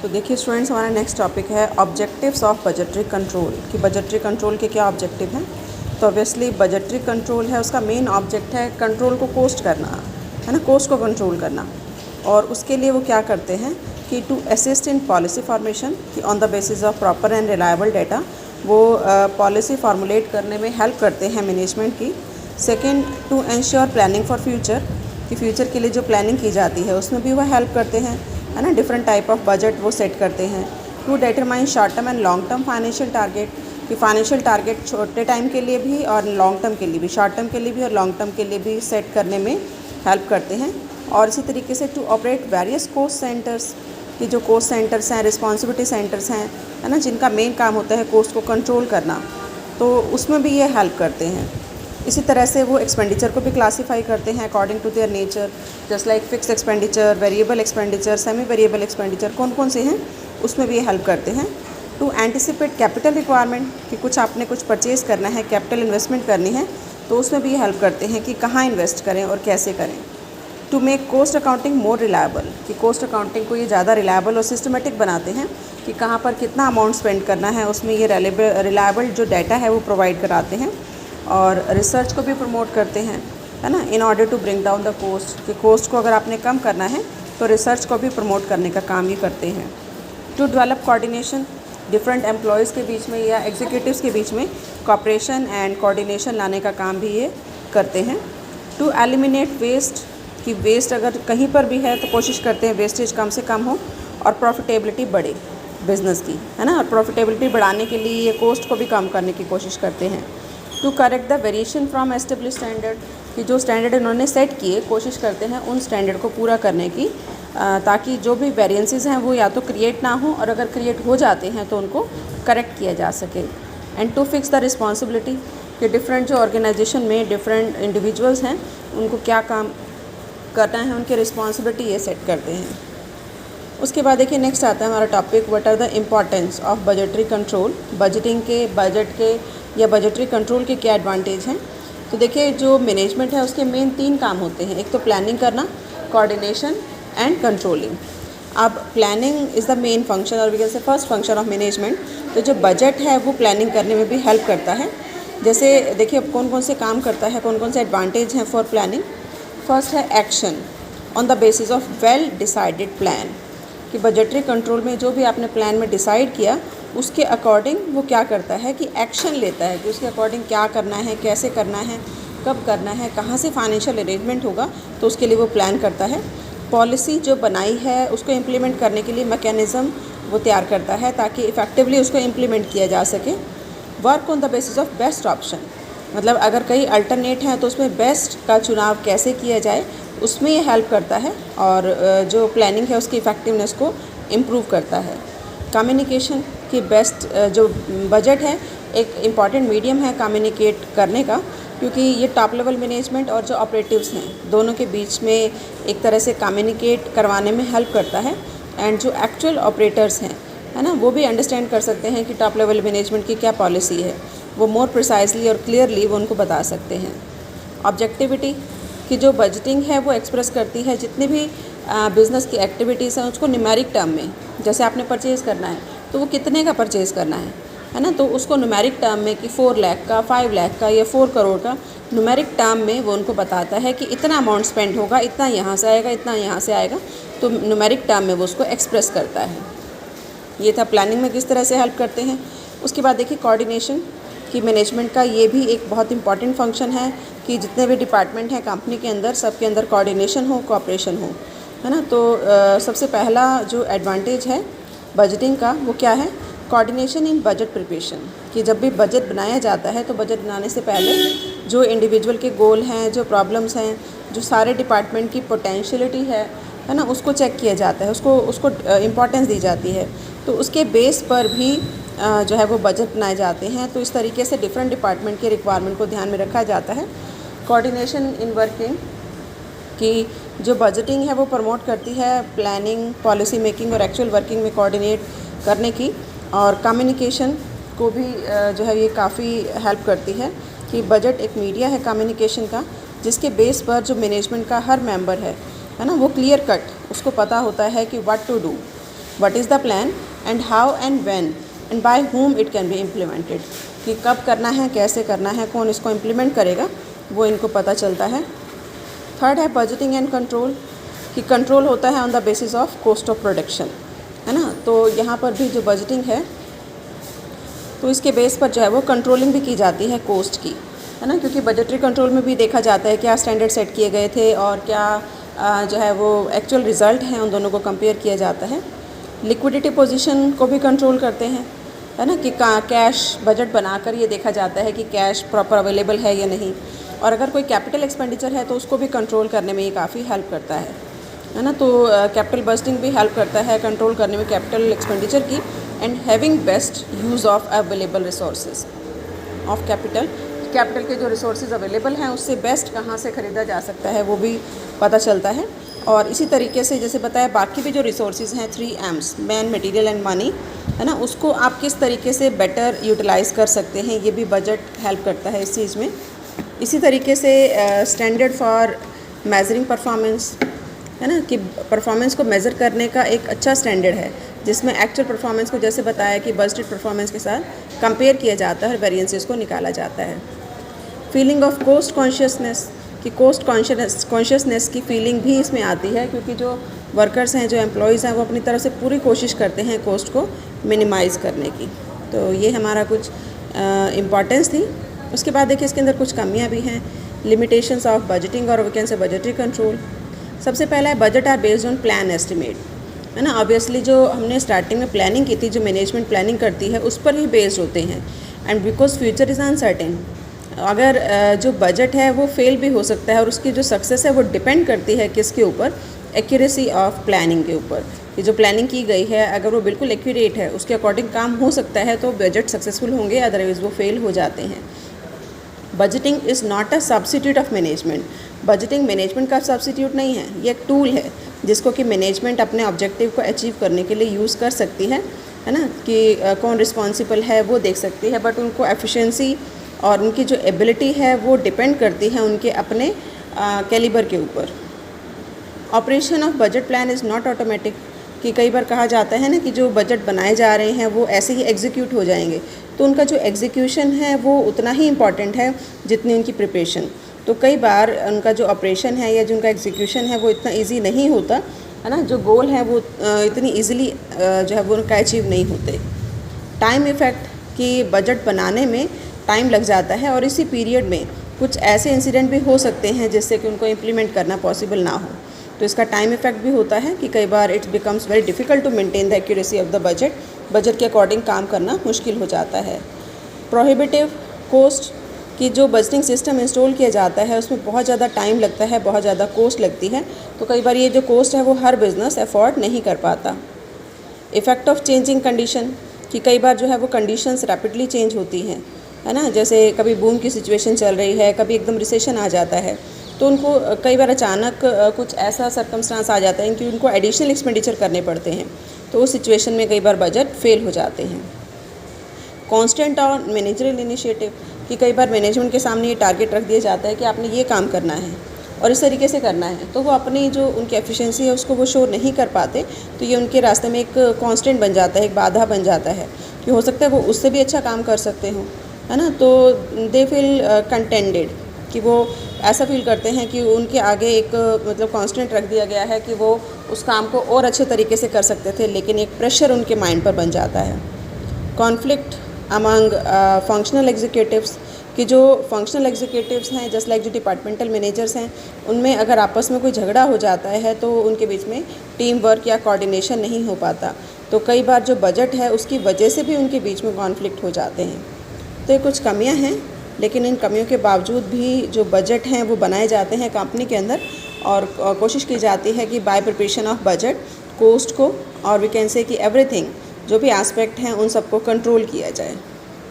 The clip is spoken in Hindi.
तो देखिए स्टूडेंट्स, हमारा नेक्स्ट टॉपिक है ऑब्जेक्टिव्स ऑफ बजटरी कंट्रोल कि बजटरी कंट्रोल के क्या ऑब्जेक्टिव हैं। तो ऑब्वियसली बजटरी कंट्रोल है, उसका मेन ऑब्जेक्ट है कंट्रोल को कोस्ट करना, है ना, कोस्ट को कंट्रोल करना। और उसके लिए वो क्या करते हैं कि to assist in policy formation कि on the basis of proper and reliable data वो पॉलिसी फार्मुलेट करने में हेल्प करते हैं मैनेजमेंट की। Second, to ensure planning for future कि फ्यूचर के लिए जो प्लानिंग की जाती है उसमें भी वह हेल्प करते हैं, है ना। डिफरेंट टाइप ऑफ बजट वो सेट करते हैं। To determine short term and long term financial target कि फाइनेंशियल टारगेट छोटे टाइम के लिए भी और लॉन्ग टर्म के लिए भी, शॉर्ट टर्म के लिए भी और लॉन्ग टर्म के लिए भी सेट करने में हेल्प करते हैं। और इसी तरीके से to operate various cost centres कि जो कोस्ट सेंटर्स हैं, रिस्पॉन्सिबिलिटी सेंटर्स हैं, है ना, जिनका मेन काम होता है कोस्ट को कंट्रोल करना, तो उसमें भी ये हेल्प करते हैं। इसी तरह से वो एक्सपेंडिचर को भी क्लासीफाई करते हैं according to their nature, just like fix expenditure, variable expenditure, semi variable expenditure कौन कौन से हैं उसमें भी ये हेल्प करते हैं। टू एंटिसिपेट कैपिटल रिक्वायरमेंट कि कुछ आपने कुछ परचेज़ करना है, कैपिटल इन्वेस्टमेंट करनी है, तो उसमें भी ये हेल्प करते हैं कि कहाँ इन्वेस्ट करें और कैसे करें। To make cost accounting more reliable कि कोस्ट अकाउंटिंग को ये ज़्यादा रिलायबल और सिस्टमेटिक बनाते हैं कि कहाँ पर कितना अमाउंट स्पेंड करना है, उसमें ये रिलायबल जो डाटा है वो प्रोवाइड कराते हैं। और रिसर्च को भी प्रमोट करते हैं, है ना, in order to bring down the cost कि कोस्ट को अगर आपने कम करना है तो रिसर्च को भी प्रमोट करने का काम ये करते हैं। To develop coordination different employees के बीच में या एग्जीक्यूटिव्स के बीच में कोऑपरेशन एंड कोऑर्डिनेशन लाने का काम भी ये करते हैं। टू एलिमिनेट वेस्ट कि वेस्ट अगर कहीं पर भी है तो कोशिश करते हैं वेस्टेज कम से कम हो और प्रॉफिटेबिलिटी बढ़े बिज़नेस की, है ना। और प्रॉफिटेबिलिटी बढ़ाने के लिए ये कोस्ट को भी कम करने की कोशिश करते हैं। To correct the variation from establish standard कि जो स्टैंडर्ड इन्होंने सेट किए कोशिश करते हैं उन स्टैंडर्ड को पूरा करने की, ताकि जो भी वेरिएंसेस हैं वो या तो क्रिएट ना हो और अगर क्रिएट हो जाते हैं तो उनको करेक्ट किया जा सके। And to fix the responsibility कि डिफरेंट जो ऑर्गेनाइजेशन में डिफरेंट इंडिविजुअल्स हैं उनको क्या काम करना है, उनकी रिस्पॉन्सिबिलिटी ये सेट करते हैं। उसके बाद देखिए नेक्स्ट आता है हमारा topic what are the importance of budgetary control, budgeting के, बजट के या बजटरी कंट्रोल के क्या एडवांटेज हैं। तो देखिए जो मैनेजमेंट है उसके मेन 3 काम होते हैं, एक तो प्लानिंग करना, कोऑर्डिनेशन एंड कंट्रोलिंग। अब planning is the main function और we can say first function of management. तो जो बजट है वो प्लानिंग करने में भी हेल्प करता है। जैसे देखिए अब कौन कौन से काम करता है, कौन कौन से एडवांटेज हैं फॉर प्लानिंग। फर्स्ट है action on the basis of well decided plan कि बजटरी कंट्रोल में जो भी आपने प्लान में डिसाइड किया उसके अकॉर्डिंग वो क्या करता है कि एक्शन लेता है कि उसके अकॉर्डिंग क्या करना है, कैसे करना है, कब करना है, कहाँ से फाइनेंशियल अरेंजमेंट होगा, तो उसके लिए वो प्लान करता है। पॉलिसी जो बनाई है उसको इम्प्लीमेंट करने के लिए मैकेनिज़्म वो तैयार करता है ताकि इफ़ेक्टिवली उसको इम्प्लीमेंट किया जा सके। Work on the basis of best option मतलब अगर कई अल्टरनेट हैं तो उसमें बेस्ट का चुनाव कैसे किया जाए उसमें ये हेल्प करता है और जो प्लानिंग है उसकी इफ़ेक्टिवनेस को इम्प्रूव करता है। कम्युनिकेशन की बेस्ट जो बजट है एक इम्पॉर्टेंट मीडियम है कम्युनिकेट करने का, क्योंकि ये टॉप लेवल मैनेजमेंट और जो ऑपरेटिव्स हैं दोनों के बीच में एक तरह से कम्युनिकेट करवाने में हेल्प करता है। एंड जो एक्चुअल ऑपरेटर्स हैं, है ना, वो भी अंडरस्टैंड कर सकते हैं कि टॉप लेवल मैनेजमेंट की क्या पॉलिसी है, वो मोर प्रिसाइजली और क्लियरली वो उनको बता सकते हैं। ऑब्जेक्टिविटी की जो बजटिंग है वो एक्सप्रेस करती है जितनी भी बिज़नेस की एक्टिविटीज़ हैं उसको न्यूमेरिक टर्म में, जैसे आपने परचेज़ करना है तो वो कितने का परचेज़ करना है ना, तो उसको न्यूमेरिक टर्म में कि 4 लाख का, 5 लाख का या 4 करोड़ का न्यूमेरिक टर्म में वो उनको बताता है कि इतना अमाउंट स्पेंड होगा, इतना यहाँ से आएगा, इतना यहाँ से आएगा, तो न्यूमेरिक टर्म में वो उसको एक्सप्रेस करता है। ये था प्लानिंग में किस तरह से हेल्प करते हैं। उसके बाद देखिए कोऑर्डिनेशन कि मैनेजमेंट का ये भी एक बहुत इंपॉर्टेंट फंक्शन है कि जितने भी डिपार्टमेंट हैं कंपनी के अंदर सबके अंदर कोऑर्डिनेशन हो, कोऑपरेशन हो, है ना। तो सबसे पहला जो एडवांटेज है बजटिंग का वो क्या है, कोऑर्डिनेशन इन बजट प्रिपरेशन कि जब भी बजट बनाया जाता है तो बजट बनाने से पहले जो इंडिविजुअल के गोल हैं, जो प्रॉब्लम्स हैं, जो सारे डिपार्टमेंट की पोटेंशियलिटी है ना, उसको चेक किया जाता है, उसको इम्पोर्टेंस दी जाती है, तो उसके बेस पर भी जो है वो बजट बनाए जाते हैं। तो इस तरीके से डिफरेंट डिपार्टमेंट के रिक्वायरमेंट को ध्यान में रखा जाता है। कोऑर्डिनेशन इन वर्किंग कि जो बजटिंग है वो प्रमोट करती है प्लानिंग, पॉलिसी मेकिंग और एक्चुअल वर्किंग में कोऑर्डिनेट करने की। और कम्युनिकेशन को भी जो है ये काफ़ी हेल्प करती है कि बजट एक मीडिया है कम्युनिकेशन का जिसके बेस पर जो मैनेजमेंट का हर मेंबर है ना, वो क्लियर कट उसको पता होता है कि what to do, what is the plan and how and when and by whom it can be implemented, कि कब करना है, कैसे करना है, कौन इसको इम्प्लीमेंट करेगा, वो इनको पता चलता है। थर्ड है बजटिंग एंड कंट्रोल, कि कंट्रोल होता है on the basis of cost of production, है ना। तो यहाँ पर भी जो बजटिंग है तो इसके बेस पर जो है वो कंट्रोलिंग भी की जाती है कॉस्ट की, है ना, क्योंकि बजटरी कंट्रोल में भी देखा जाता है क्या स्टैंडर्ड सेट किए गए थे और क्या जो है वो एक्चुअल रिज़ल्ट हैं, उन दोनों को कंपेयर किया जाता है। लिक्विडिटी पोजीशन को भी कंट्रोल करते हैं, है ना, कि कैश बजट बनाकर ये देखा जाता है कि कैश प्रॉपर अवेलेबल है या नहीं, और अगर कोई कैपिटल एक्सपेंडिचर है तो उसको भी कंट्रोल करने में ये काफ़ी हेल्प करता है ना। तो कैपिटल बजटिंग भी हेल्प करता है कंट्रोल करने में कैपिटल एक्सपेंडिचर की, and having best use of available resources of capital के जो रिसोर्सेज अवेलेबल हैं उससे बेस्ट कहाँ से ख़रीदा जा सकता है वो भी पता चलता है। और इसी तरीके से जैसे बताया बाकी भी जो रिसोर्सेज हैं 3 M's, man, material and money, है ना, उसको आप किस तरीके से बेटर यूटिलाइज़ कर सकते हैं, ये भी बजट हेल्प करता है इस चीज़ में। इसी तरीके से स्टैंडर्ड फॉर मेजरिंग परफॉर्मेंस, है ना, कि परफॉर्मेंस को मेज़र करने का एक अच्छा स्टैंडर्ड है जिसमें एक्चुअल परफॉर्मेंस को जैसे बताया कि बजटेड परफॉर्मेंस के साथ कंपेयर किया जाता है और वेरिएंसेस को निकाला जाता है। फीलिंग ऑफ कॉस्ट कॉन्शियसनेस, कि कॉस्ट कॉन्शियसनेस की फीलिंग भी इसमें आती है, क्योंकि जो वर्कर्स हैं, जो एम्प्लॉयज़ हैं, वो अपनी तरफ से पूरी कोशिश करते हैं कॉस्ट को मिनिमाइज़ करने की। तो ये हमारा कुछ इम्पॉर्टेंस थी। उसके बाद देखिए इसके अंदर कुछ कमियाँ भी हैं। लिमिटेशंस ऑफ बजटिंग और we can say budgetary control. सबसे पहला है budget are based on plan estimate, है ना। ऑब्वियसली जो हमने स्टार्टिंग में प्लानिंग की थी, जो मैनेजमेंट प्लानिंग करती है उस पर ही बेस्ड होते हैं, and because future is uncertain. अगर जो बजट है वो फेल भी हो सकता है और उसकी जो सक्सेस है वो डिपेंड करती है किसके ऊपर, एक्यूरेसी ऑफ प्लानिंग के ऊपर, कि जो प्लानिंग की गई है अगर वो बिल्कुल एक्यूरेट है, उसके अकॉर्डिंग काम हो सकता है तो बजट सक्सेसफुल होंगे, अदरवाइज़ वो फेल हो जाते हैं। Budgeting is not a substitute of management, budgeting management का सब्सिट्यूट नहीं है, ये एक टूल है जिसको कि मैनेजमेंट अपने ऑब्जेक्टिव को अचीव करने के लिए यूज़ कर सकती है ना, कि कौन रिस्पॉन्सिबल है वो देख सकती है, बट उनको एफिशिएंसी और उनकी जो एबिलिटी है वो डिपेंड करती है उनके अपने कैलिबर के ऊपर। Operation of budget plan is not automatic, कि कई बार कहा जाता है ना कि जो बजट बनाए जा रहे हैं वो ऐसे ही एग्जीक्यूट हो जाएंगे, तो उनका जो एग्जीक्यूशन है वो उतना ही इम्पॉर्टेंट है जितनी उनकी प्रिपरेशन। तो कई बार उनका जो ऑपरेशन है या जो उनका एग्जीक्यूशन है वो इतना ईजी नहीं होता, है ना, जो गोल है वो इतनी ईजिली जो है वो उनका अचीव नहीं होते। टाइम इफ़ेक्ट, कि बजट बनाने में टाइम लग जाता है और इसी पीरियड में कुछ ऐसे इंसिडेंट भी हो सकते हैं जिससे कि उनको इम्प्लीमेंट करना पॉसिबल ना हो, तो इसका टाइम इफ़ेक्ट भी होता है कि कई बार it's becomes very difficult to maintain the accuracy of the budget के अकॉर्डिंग काम करना मुश्किल हो जाता है। प्रोहिबिटिव कॉस्ट, कि जो बजटिंग सिस्टम इंस्टॉल किया जाता है उसमें बहुत ज़्यादा टाइम लगता है, बहुत ज़्यादा कॉस्ट लगती है, तो कई बार ये जो कॉस्ट है वो हर बिज़नेस अफोर्ड नहीं कर पाता। इफ़ेक्ट ऑफ चेंजिंग कंडीशन, कि कई बार जो है वो कंडीशंस रैपिडली चेंज होती हैं, है ना, जैसे कभी बूम की सिचुएशन चल रही है, कभी एकदम रिसेशन आ जाता है, तो उनको कई बार अचानक कुछ ऐसा सर्कमस्टांस आ जाता है कि उनको एडिशनल एक्सपेंडिचर करने पड़ते हैं, तो उस सिचुएशन में कई बार बजट फेल हो जाते हैं। कांस्टेंट और मैनेजरियल इनिशिएटिव, कि कई बार मैनेजमेंट के सामने ये टारगेट रख दिया जाता है कि आपने ये काम करना है और इस तरीके से करना है, तो वो अपनी जो उनकी एफिशिएंसी है उसको वो शो नहीं कर पाते, तो ये उनके रास्ते में एक कांस्टेंट बन जाता है, एक बाधा बन जाता है कि हो सकता है वो उससे भी अच्छा काम कर सकते हों, है ना। तो दे फील कंटेंडेड, कि वो ऐसा फील करते हैं कि उनके आगे एक मतलब कांस्टेंट रख दिया गया है कि वो उस काम को और अच्छे तरीके से कर सकते थे, लेकिन एक प्रेशर उनके माइंड पर बन जाता है। कॉन्फ्लिक्ट अमंग फंक्शनल एग्जीक्यूटिव्स, कि जो फंक्शनल एग्जीक्यूटिव्स हैं जस्ट लाइक जो डिपार्टमेंटल मैनेजर्स हैं, उनमें अगर आपस में कोई झगड़ा हो जाता है तो उनके बीच में टीम वर्क या कोऑर्डिनेशन नहीं हो पाता, तो कई बार जो बजट है उसकी वजह से भी उनके बीच में कॉन्फ्लिक्ट हो जाते हैं। तो ये कुछ कमियां हैं, लेकिन इन कमियों के बावजूद भी जो बजट हैं वो बनाए जाते हैं कंपनी के अंदर, और कोशिश की जाती है कि by preparation of budget cost को और वी कैन से कि एवरीथिंग जो भी एस्पेक्ट हैं उन सबको कंट्रोल किया जाए।